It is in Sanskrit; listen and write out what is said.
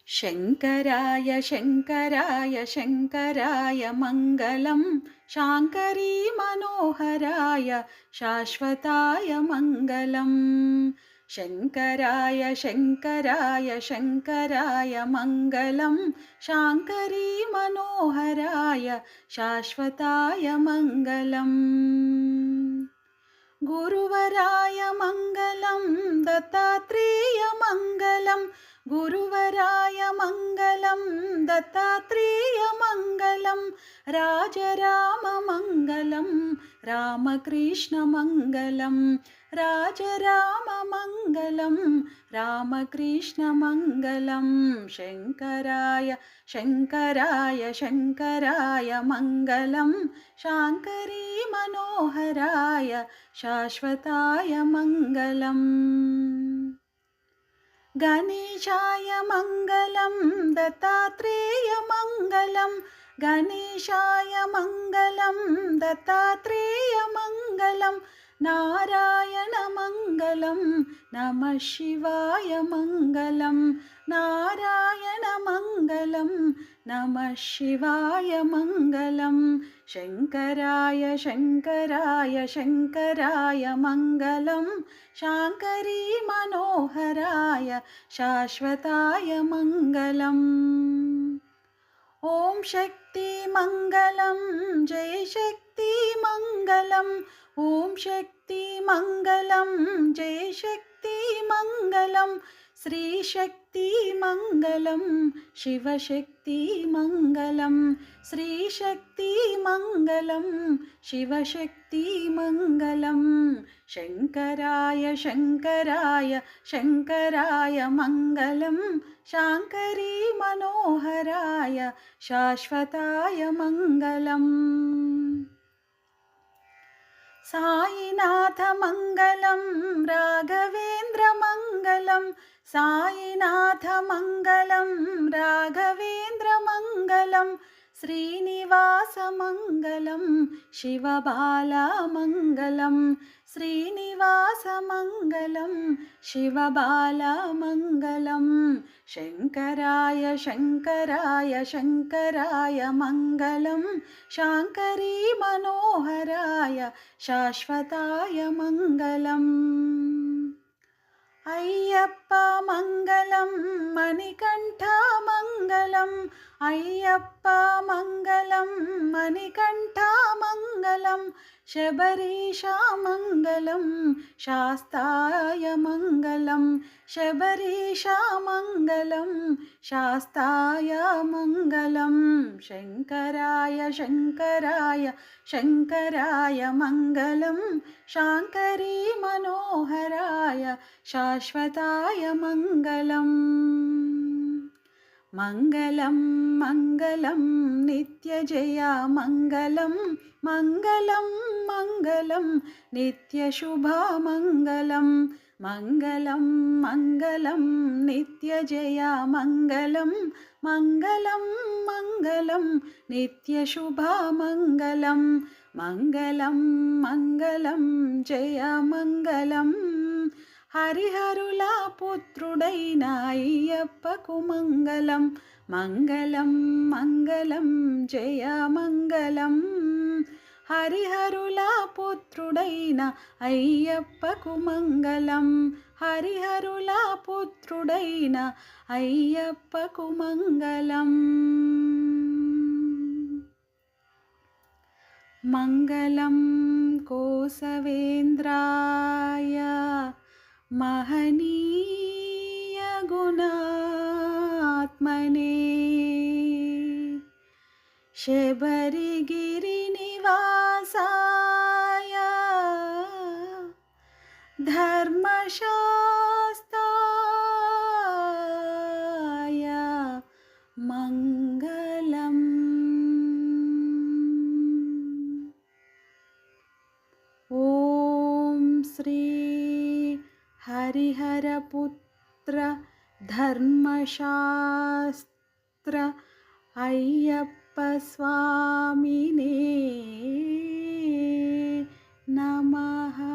शङ्कराय शङ्कराय शङ्कराय मङ्गलं शाङ्करी मनोहराय शाश्वताय मङ्गलम् शङ्कराय शङ्कराय शङ्कराय मङ्गलं शाङ्करी मनोहराय शाश्वताय मङ्गलम् गुरुवराय मङ्गलं दत्तात्रेय मङ्गलं गुरुवराय मङ्गलं दत्तात्रेय मङ्गलं राजराम मङ्गलं रामकृष्णमङ्गलं राजराम मङ्गलं रामकृष्णमङ्गलं शङ्कराय शङ्कराय शङ्कराय मङ्गलं शाङ्करी मनोहराय शाश्वताय मङ्गलम् गणेशाय मङ्गलं दत्तात्रेय मङ्गलं गणेशाय मङ्गलं दत्तात्रेय मङ्गलं नारायण मङ्गलं नमः शिवाय मङ्गलं नारायण मङ्गलं नमः शिवाय मङ्गलं शङ्कराय शङ्कराय शङ्कराय मङ्गलं शाङ्करी मनोहराय शाश्वताय मङ्गलम् ॐ शक्ति मङ्गलं जय शक्ति मङ्गलं ॐ शक्ति मङ्गलं जय शक्ति मङ्गलं श्रीशक्ति मङ्गलं शिवशक्ति मङ्गलं श्रीशक्ति मङ्गलं शिवशक्ति मङ्गलं शङ्कराय शङ्कराय शङ्कराय मङ्गलं शाङ्करी मनोहराय शाश्वताय मङ्गलम् साईनाथ मङ्गलं राघवेन्द्र मङ्गलं साईनाथ मङ्गलं राघवेन्द्र मङ्गलं श्रीनिवास मङ्गलं शिवबाला मङ्गलं श्रीनिवास मङ्गलं शिवबाला मङ्गलं शङ्कराय शङ्कराय शङ्कराय मङ्गलं शाङ्करी मनोहराय शाश्वताय मङ्गलम् अय्यप्प मङ्गलं मणिकण्ठा मङ्गलम् अय्यप्प मङ्गलं मणिकण्ठा मङ्गलं शबरीशा मङ्गलं शास्ताय मङ्गलं शबरीशा मङ्गलं शास्ताय मङ्गलं शङ्कराय शङ्कराय शङ्कराय मङ्गलं शाङ्करी मनोहराय शाश्वताय मङ्गलम् मङ्गलं मङ्गलं नित्यजया मङ्गलं मङ्गलं मङ्गलं नित्यशुभा मङ्गलं मङ्गलं मङ्गलं नित्यजया मङ्गलं मङ्गलं मङ्गलं नित्यशुभा मङ्गलं मङ्गलं मङ्गलं जय मङ्गलम् హరిహరుల పుత్రుడైన అయ్యప్పకు మంగళం మంగళం మంగళం జయ మంగళం హరిహరుల పుత్రుడైన అయ్యప్పకు మంగళం హరిహరుల పుత్రుడైన అయ్యప్పకు మంగళం మంగళం కోసవేంద్రాయ महनीय गुणात्मने शबरिगिरिनिवासाय धर्मशास्त्राय मङ्गलम् ॐ श्री हरिहरपुत्र धर्मशास्त्र अय्यप्प स्वामिने नमः।